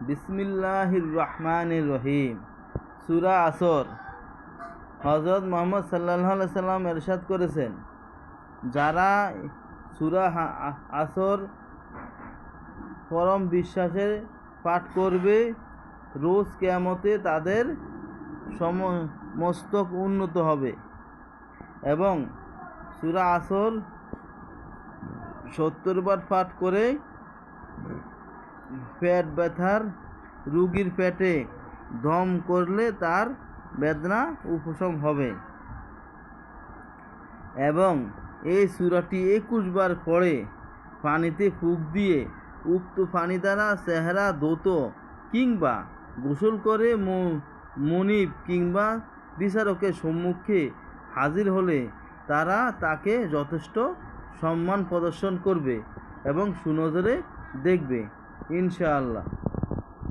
বিসমিল্লাহির রহমানির রহিম। সূরা আসর। হযরত মুহাম্মদ সাল্লাল্লাহু আলাইহি সাল্লাম ইরশাদ করেছেন, যারা সূরা আসর পরম বিশ্বাসের পাঠ করবে, রোজ কিয়ামতে তাদের মস্তক উন্নত হবে। এবং সূরা আসর 70 বার পাঠ করে পেট ব্যথার রোগীর পেটে দম করলে তার বেদনা উপশম হবে। এবং এই সূরাটি 21 বার পড়ে পানিতে ফুঁক দিয়ে উক্ত পানি দ্বারা চেহারা ধৌত কিংবা গোসল করে মনিব কিংবা বিচারকের সম্মুখে হাজির হলে তারা তাকে যথেষ্ট সম্মান প্রদর্শন করবে এবং সুনজরে দেখবে ইনশাআল্লাহ।